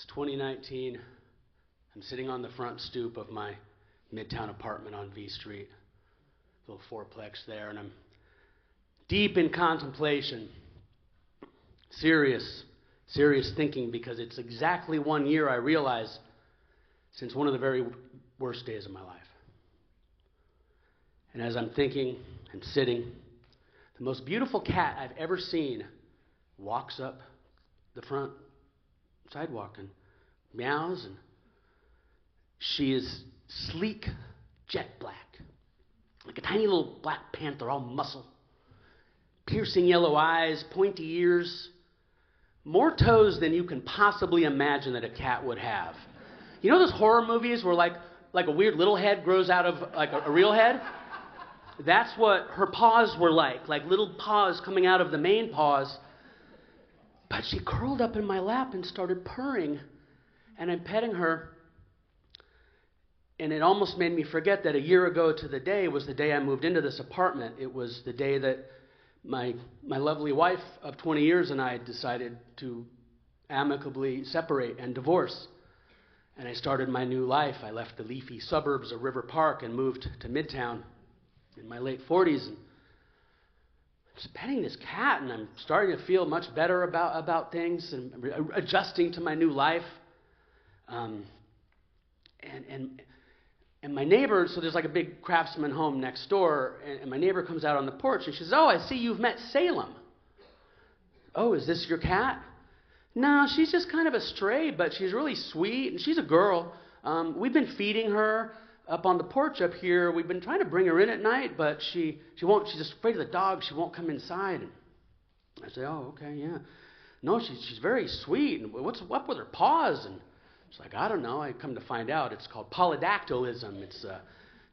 It's 2019. I'm sitting on the front stoop of my Midtown apartment on V Street, little fourplex there, and I'm deep in contemplation, serious thinking, because it's exactly 1 year, I realize, since one of the very worst days of my life. And as I'm thinking and sitting, the most beautiful cat I've ever seen walks up the front sidewalk and meows, and she is sleek, jet black, like a tiny little black panther, all muscle, piercing yellow eyes, pointy ears, more toes than you can possibly imagine that a cat would have. You know those horror movies where like a weird little head grows out of like a real head? That's what her paws were like little paws coming out of the main paws. But she curled up in my lap and started purring, and I'm petting her. And it almost made me forget that a year ago to the day was the day I moved into this apartment. It was the day that my lovely wife of 20 years and I decided to amicably separate and divorce. And I started my new life. I left the leafy suburbs of River Park and moved to Midtown in my late 40s. And I'm just petting this cat, and I'm starting to feel much better about things and adjusting to my new life. And my neighbor, so there's like a big Craftsman home next door, and my neighbor comes out on the porch, and she says, "Oh, I see you've met Salem." "Oh, is this your cat?" "No, she's just kind of a stray, but she's really sweet, and she's a girl. We've been feeding her up on the porch up here. We've been trying to bring her in at night, but she won't. She's just afraid of the dog. She won't come inside." And I say, "Oh, okay, yeah. No, she's very sweet. And what's up with her paws?" And she's like, "I don't know. I come to find out it's called polydactylism. It's a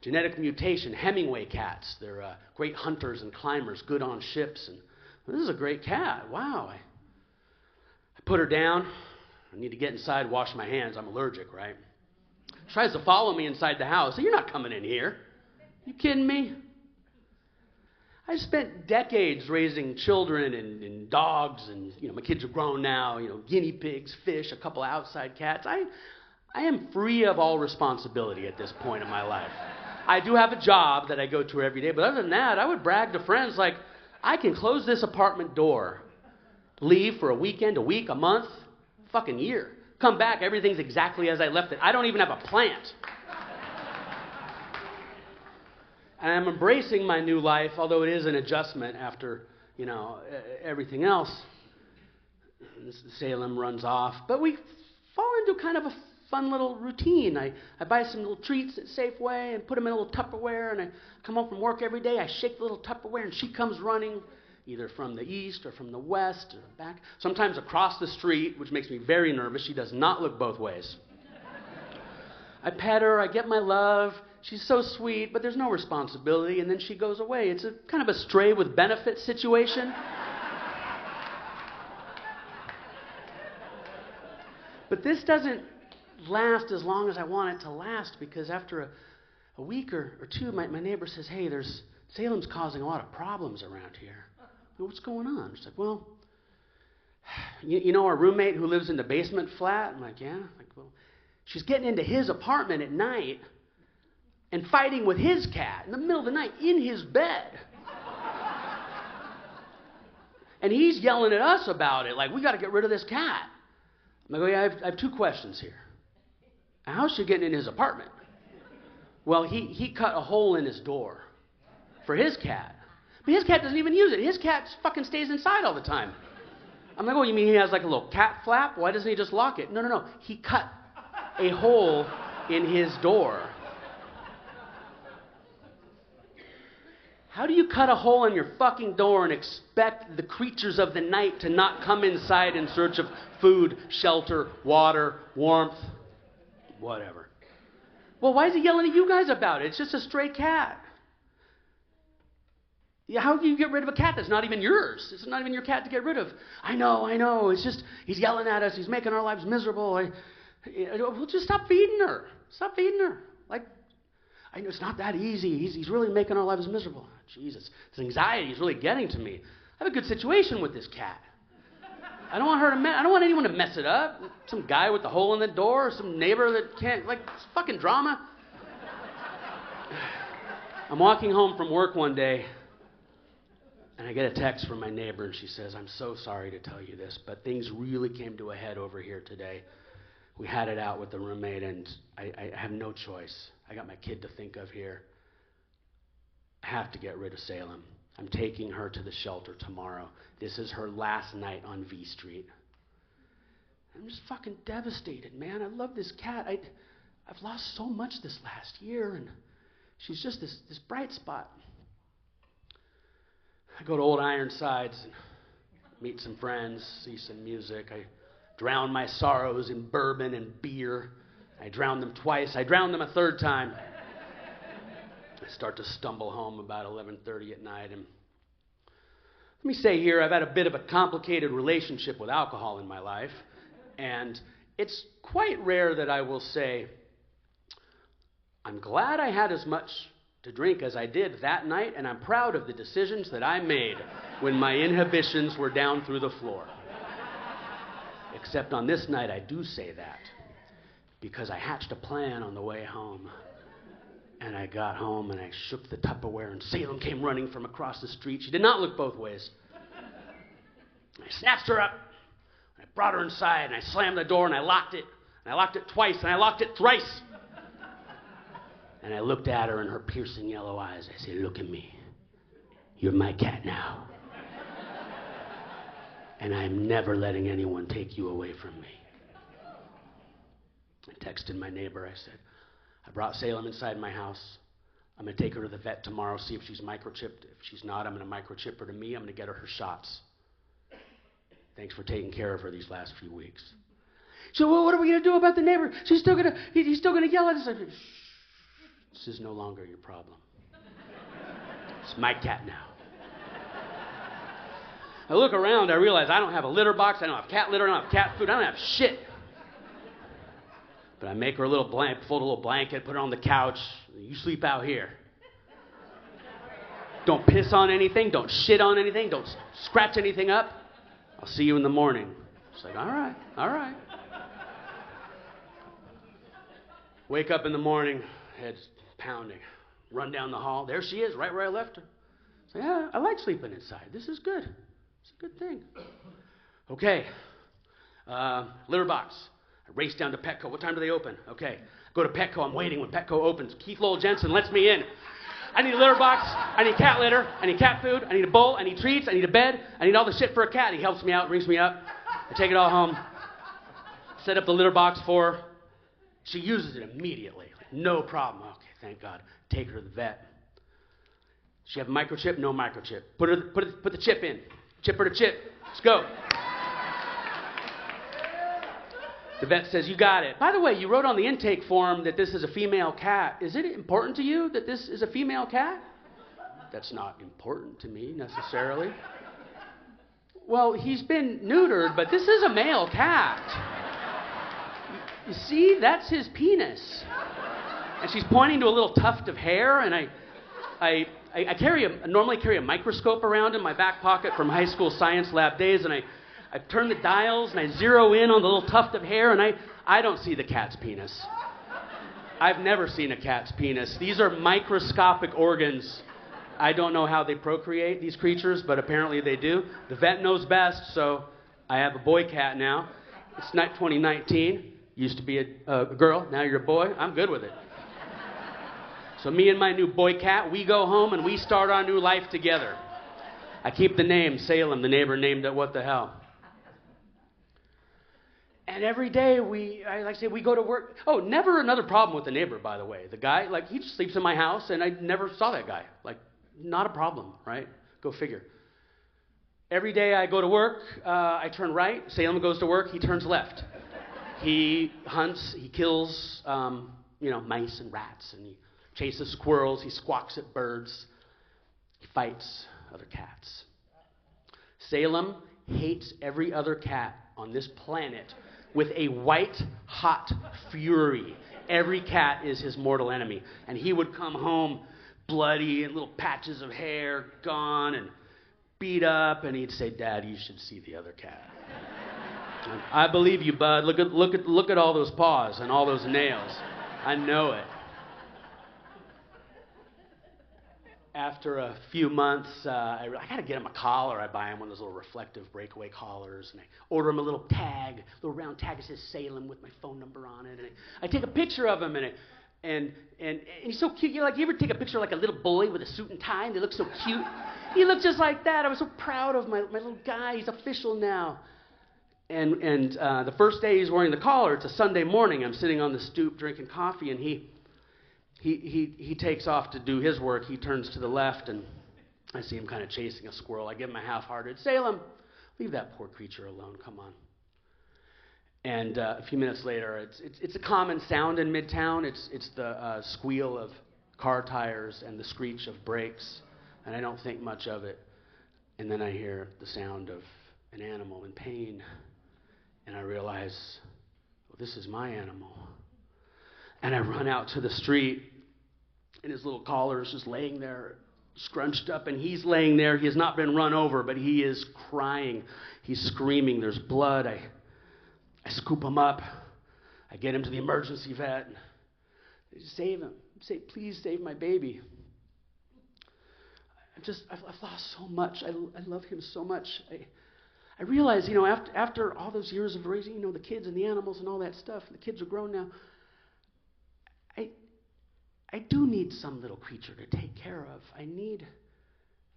genetic mutation. Hemingway cats. They're great hunters and climbers, good on ships. And this is a great cat. Wow." I put her down. I need to get inside, wash my hands. I'm allergic, right? She tries to follow me inside the house. "You're not coming in here. You kidding me?" I spent decades raising children and dogs, and my kids are grown now. Guinea pigs, fish, a couple of outside cats. I am free of all responsibility at this point in my life. I do have a job that I go to every day, but other than that, I would brag to friends like, I can close this apartment door, leave for a weekend, a week, a month, fucking year. Come back, everything's exactly as I left it. I don't even have a plant. And I'm embracing my new life, although it is an adjustment after, everything else. Salem runs off. But we fall into kind of a fun little routine. I buy some little treats at Safeway and put them in a little Tupperware, and I come home from work every day. I shake the little Tupperware, and she comes running either from the east or from the west or back, sometimes across the street, which makes me very nervous. She does not look both ways. I pet her, I get my love. She's so sweet, but there's no responsibility, and then she goes away. It's a kind of a stray with benefits situation. But this doesn't last as long as I want it to last, because after a week or two, my neighbor says, "Hey, Salem's causing a lot of problems around here." "What's going on?" She's like, "Well, you know our roommate who lives in the basement flat?" I'm like, "Yeah." "Well, she's getting into his apartment at night and fighting with his cat in the middle of the night in his bed. And he's yelling at us about it, like, we got to get rid of this cat." I'm like, "Oh, yeah, I have two questions here. How's she getting in his apartment?" "Well, he cut a hole in his door for his cat. But his cat doesn't even use it. His cat fucking stays inside all the time." I'm like, "Oh, you mean he has like a little cat flap? Why doesn't he just lock it?" No. He cut a hole in his door. How do you cut a hole in your fucking door and expect the creatures of the night to not come inside in search of food, shelter, water, warmth, whatever? "Well, why is he yelling at you guys about it? It's just a stray cat." "Yeah, how do you get rid of a cat that's not even yours? It's not even your cat to get rid of." I know. It's just, he's yelling at us. He's making our lives miserable. Well, just stop feeding her. Stop feeding her. Like, I know it's not that easy. He's really making our lives miserable." Jesus, this anxiety is really getting to me. I have a good situation with this cat. I don't want her to I don't want anyone to mess it up. Some guy with a hole in the door, or some neighbor that can't, like, it's fucking drama. I'm walking home from work one day, and I get a text from my neighbor, and she says, I'm so sorry to tell you this, but things really came to a head over here today. We had it out with the roommate, and I have no choice. I got my kid to think of here. I have to get rid of Salem. I'm taking her to the shelter tomorrow. This is her last night on V Street. I'm just fucking devastated, man. I love this cat. I've lost so much this last year, and she's just this bright spot. I go to Old Ironsides and meet some friends, see some music. I drown my sorrows in bourbon and beer. I drowned them twice. I drowned them a third time. I start to stumble home about 11:30 at night. And let me say here, I've had a bit of a complicated relationship with alcohol in my life. And it's quite rare that I will say, I'm glad I had as much to drink as I did that night, and I'm proud of the decisions that I made when my inhibitions were down through the floor. Except on this night, I do say that, because I hatched a plan on the way home. And I got home, and I shook the Tupperware, and Salem came running from across the street. She did not look both ways. I snatched her up, and I brought her inside, and I slammed the door, and I locked it. And I locked it twice, and I locked it thrice. And I looked at her in her piercing yellow eyes. I said, look at me. You're my cat now. And I'm never letting anyone take you away from me. I texted my neighbor. I said, I brought Salem inside my house. I'm going to take her to the vet tomorrow, see if she's microchipped. If she's not, I'm going to microchip her to me. I'm going to get her shots. Thanks for taking care of her these last few weeks. So, well, what are we going to do about the neighbor? He's still going to yell at us. I said, shh. This is no longer your problem. It's my cat now. I look around, I realize I don't have a litter box, I don't have cat litter, I don't have cat food, I don't have shit. But I make her a little fold a little blanket, put her on the couch. You sleep out here. Don't piss on anything, don't shit on anything, don't scratch anything up. I'll see you in the morning. She's like, all right. Wake up in the morning, head's pounding. Run down the hall. There she is, right where I left her. Say, yeah, I like sleeping inside. This is good. It's a good thing. Okay. Litter box. I race down to Petco. What time do they open? Okay. Go to Petco. I'm waiting when Petco opens. Keith Lowell Jensen lets me in. I need a litter box. I need cat litter. I need cat food. I need a bowl. I need treats. I need a bed. I need all the shit for a cat. He helps me out, brings me up. I take it all home. Set up the litter box for her. She uses it immediately. No problem. Okay, thank God. Take her to the vet. She have a microchip? No microchip. Put the chip in. Chip her to chip. Let's go. The vet says, you got it. By the way, you wrote on the intake form that this is a female cat. Is it important to you that this is a female cat? That's not important to me necessarily. Well, he's been neutered, but this is a male cat. You see, that's his penis. And she's pointing to a little tuft of hair, and I normally carry a microscope around in my back pocket from high school science lab days, and I turn the dials, and I zero in on the little tuft of hair, and I don't see the cat's penis. I've never seen a cat's penis. These are microscopic organs. I don't know how they procreate, these creatures, but apparently they do. The vet knows best, so I have a boy cat now. It's 2019. Used to be a girl, now you're a boy. I'm good with it. So me and my new boy cat, we go home and we start our new life together. I keep the name Salem. The neighbor named it What the Hell. And every day we go to work. Oh, never another problem with the neighbor, by the way. The guy, he just sleeps in my house, and I never saw that guy. Not a problem, right? Go figure. Every day I go to work, I turn right. Salem goes to work, he turns left. He hunts, he kills, mice and rats, and he chases squirrels, he squawks at birds, he fights other cats. Salem hates every other cat on this planet with a white-hot fury. Every cat is his mortal enemy. And he would come home bloody and little patches of hair gone and beat up, and he'd say, Dad, you should see the other cat. I believe you, bud. Look at all those paws and all those nails. I know it. After a few months, I got to get him a collar. I buy him one of those little reflective breakaway collars, and I order him a little tag, a little round tag that says Salem with my phone number on it. And I take a picture of him, and he's so cute. You ever take a picture of like a little boy with a suit and tie, and they look so cute? He looked just like that. I was so proud of my little guy. He's official now. And the first day he's wearing the collar, it's a Sunday morning. I'm sitting on the stoop drinking coffee, and he takes off to do his work. He turns to the left, and I see him kind of chasing a squirrel. I give him a half-hearted, Salem, leave that poor creature alone. Come on. And a few minutes later, it's a common sound in Midtown. It's the squeal of car tires and the screech of brakes, and I don't think much of it. And then I hear the sound of an animal in pain, and I realize, well, this is my animal. And I run out to the street, and his little collar is just laying there, scrunched up, and he's laying there. He has not been run over, but he is crying. He's screaming. There's blood. I scoop him up. I get him to the emergency vet. I save him. Say, please save my baby. I've lost so much. I love him so much. I realize, after all those years of raising, the kids and the animals and all that stuff, the kids are grown now, I do need some little creature to take care of. I need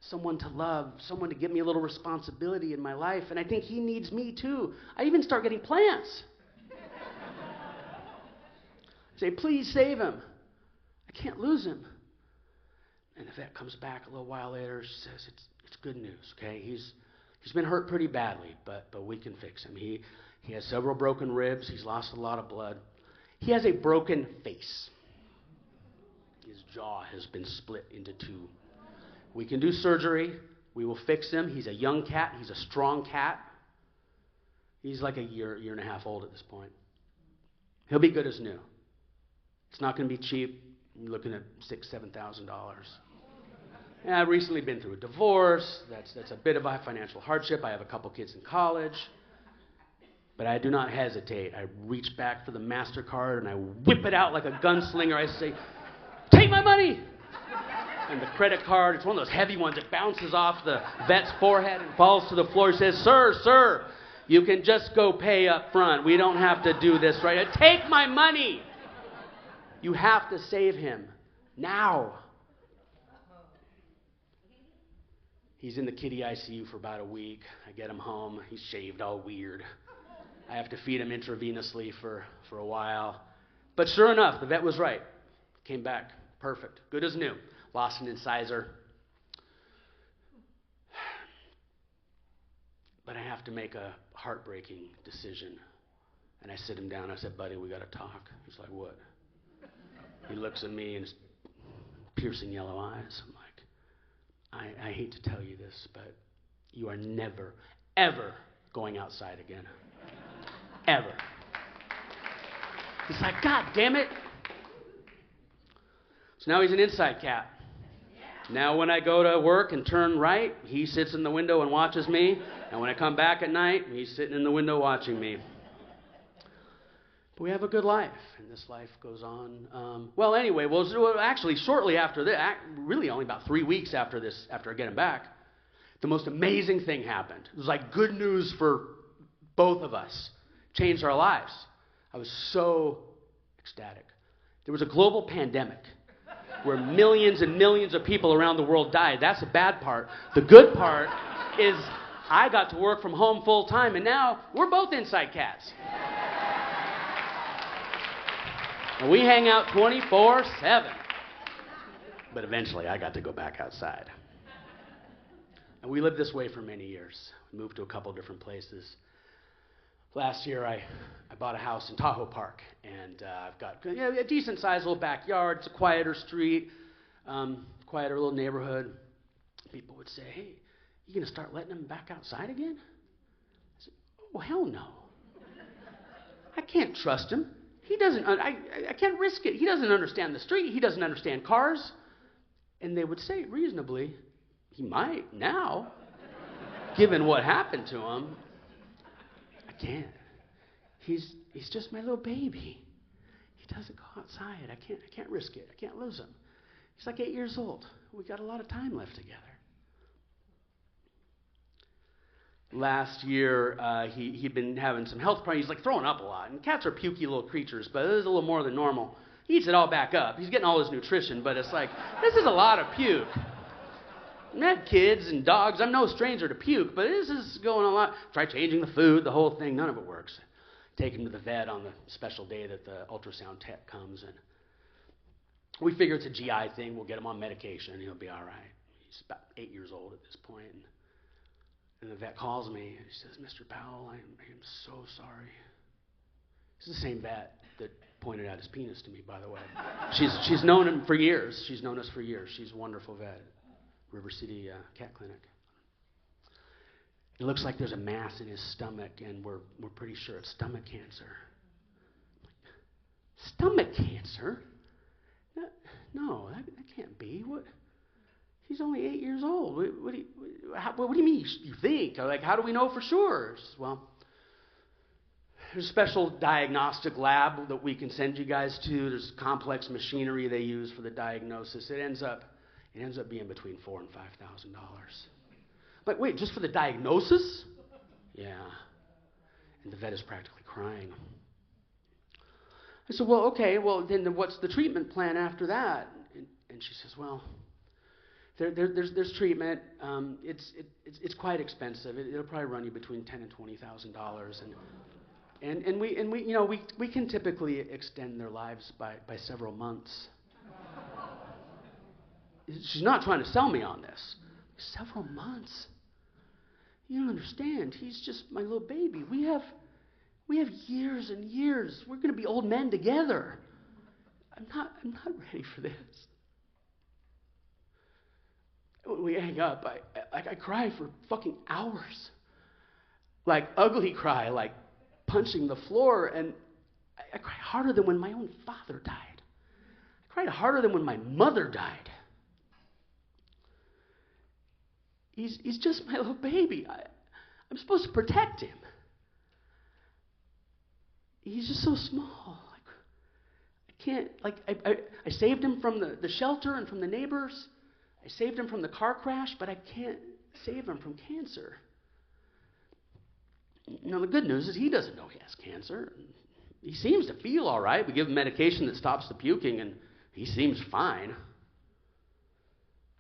someone to love, someone to give me a little responsibility in my life, and I think he needs me too. I even start getting plants. Say, please save him. I can't lose him. And the vet comes back a little while later. She says, it's good news, okay? He's been hurt pretty badly, but we can fix him. He has several broken ribs. He's lost a lot of blood. He has a broken face. His jaw has been split into two. We can do surgery. We will fix him. He's a young cat. He's a strong cat. He's like a year and a half old at this point. He'll be good as new. It's not going to be cheap. I'm looking at $6,000, $7,000. And I've recently been through a divorce. That's a bit of a financial hardship. I have a couple kids in college. But I do not hesitate. I reach back for the MasterCard and I whip it out like a gunslinger. I say, take my money! And the credit card, it's one of those heavy ones. It bounces off the vet's forehead and falls to the floor. He says, sir, you can just go pay up front. We don't have to do this right now. Take my money! You have to save him. Now. He's in the kitty ICU for about a week. I get him home. He's shaved all weird. I have to feed him intravenously for a while. But sure enough, the vet was right. Came back. Perfect. Good as new. Lost an incisor. But I have to make a heartbreaking decision. And I sit him down. I said, buddy, we got to talk. He's like, what? He looks at me and his piercing yellow eyes. I'm like, I hate to tell you this, but you are never, ever going outside again. Ever. He's like, God damn it. So now he's an inside cat. Now when I go to work and turn right, he sits in the window and watches me. And when I come back at night, he's sitting in the window watching me. But we have a good life, and this life goes on. Actually, shortly after this, really only about 3 weeks after this, after I get him back, the most amazing thing happened. It was like good news for both of us. Changed our lives. I was so ecstatic. There was a global pandemic where millions and millions of people around the world died. That's the bad part. The good part is I got to work from home full time, and now we're both inside cats. And we hang out 24/7. But eventually I got to go back outside. And we lived this way for many years. We moved to a couple different places. Last year I bought a house in Tahoe Park, and I've got a decent-sized little backyard. It's a quieter street, quieter little neighborhood. People would say, hey, you going to start letting him back outside again? I said, oh, hell no. I can't trust him. He doesn't, I can't risk it. He doesn't understand the street. He doesn't understand cars. And they would say, reasonably, he might now, given what happened to him. I can't. He's just my little baby. He doesn't go outside. I can't risk it. I can't lose him. He's like 8 years old. We got a lot of time left together. Last year, he'd been having some health problems. He's like throwing up a lot. And cats are pukey little creatures, but it is a little more than normal. He eats it all back up. He's getting all his nutrition, but it's like, this is a lot of puke. I've had kids and dogs. I'm no stranger to puke, but this is going on a lot. Try changing the food, the whole thing. None of it works. Take him to the vet on the special day that the ultrasound tech comes, and we figure it's a GI thing. We'll get him on medication. He'll be all right. He's about 8 years old at this point. And the vet calls me, and he says, Mr. Powell, I am so sorry. It's the same vet that pointed out his penis to me, by the way. She's known him for years. She's known us for years. She's a wonderful vet. River City Cat Clinic. It looks like there's a mass in his stomach, and we're pretty sure it's stomach cancer. Stomach cancer? No, that can't be. What? He's only 8 years old. What do you mean you think? Like, how do we know for sure? Says, well, there's a special diagnostic lab that we can send you guys to. There's complex machinery they use for the diagnosis. It ends up being between $4,000 and $5,000. Like, wait, just for the diagnosis? Yeah. And the vet is practically crying. I said, well, okay, well, then what's the treatment plan after that? And she says, well, there's treatment. It's quite expensive. It'll probably run you between $10,000 and $20,000, and we can typically extend their lives by several months. She's not trying to sell me on this. Several months. You don't understand. He's just my little baby. We have years and years. We're going to be old men together. I'm not ready for this. When we hang up, I cry for fucking hours. Like ugly cry, like punching the floor, and I cry harder than when my own father died. I cried harder than when my mother died. He's just my little baby. I'm supposed to protect him. He's just so small. I can't, I saved him from the shelter and from the neighbors. I saved him from the car crash, but I can't save him from cancer. The good news is he doesn't know he has cancer. He seems to feel all right. We give him medication that stops the puking, and he seems fine.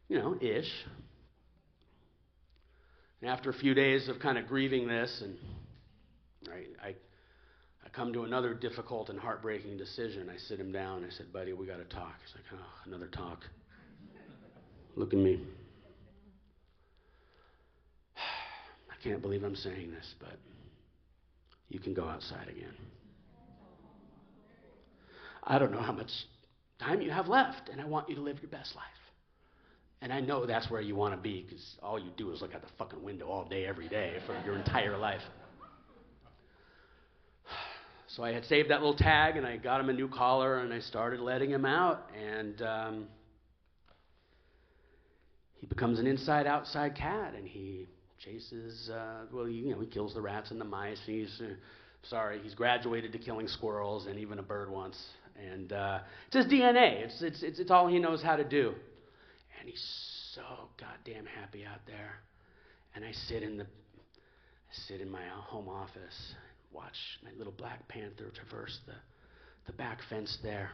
Ish. And after a few days of kind of grieving this, and I come to another difficult and heartbreaking decision. I sit him down. I said, buddy, we got to talk. He's like, oh, another talk. Look at me. I can't believe I'm saying this, but you can go outside again. I don't know how much time you have left, and I want you to live your best life. And I know that's where you want to be, because all you do is look out the fucking window all day, every day for your entire life. So I had saved that little tag, and I got him a new collar, and I started letting him out, and he becomes an inside-outside cat, and he chases, he kills the rats and the mice. He's graduated to killing squirrels and even a bird once. And it's his DNA. It's all he knows how to do. And he's so goddamn happy out there. And I sit in my home office, watch my little black panther traverse the back fence there.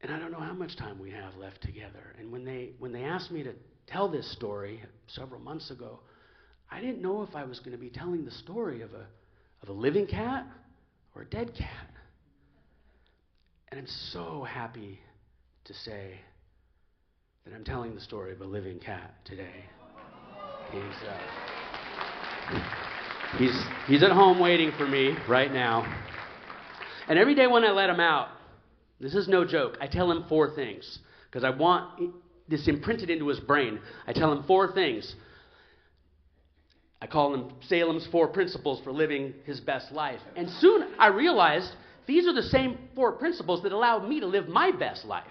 And I don't know how much time we have left together. And when they asked me to tell this story several months ago, I didn't know if I was going to be telling the story of a living cat or a dead cat. And I'm so happy to say that I'm telling the story of a living cat today. He's at home waiting for me right now. And every day when I let him out, this is no joke, I tell him 4 things, because I want this imprinted into his brain. I tell him 4 things. I call them Salem's 4 principles for living his best life. And soon I realized these are the same 4 principles that allow me to live my best life.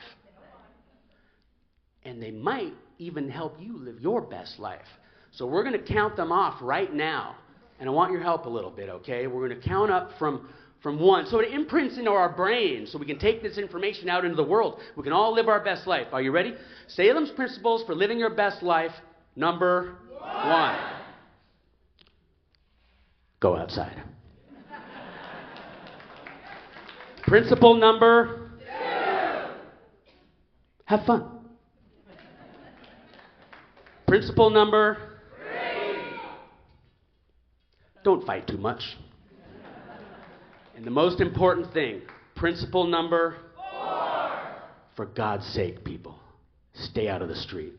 And they might even help you live your best life. So we're going to count them off right now. And I want your help a little bit, okay? We're going to count up from 1. So it imprints into our brains so we can take this information out into the world. We can all live our best life. Are you ready? Salem's principles for living your best life. Number 1. Go outside. Principle number 2. Have fun. Principle number 3. Don't fight too much. And the most important thing, principle number 4. For God's sake, people, stay out of the street.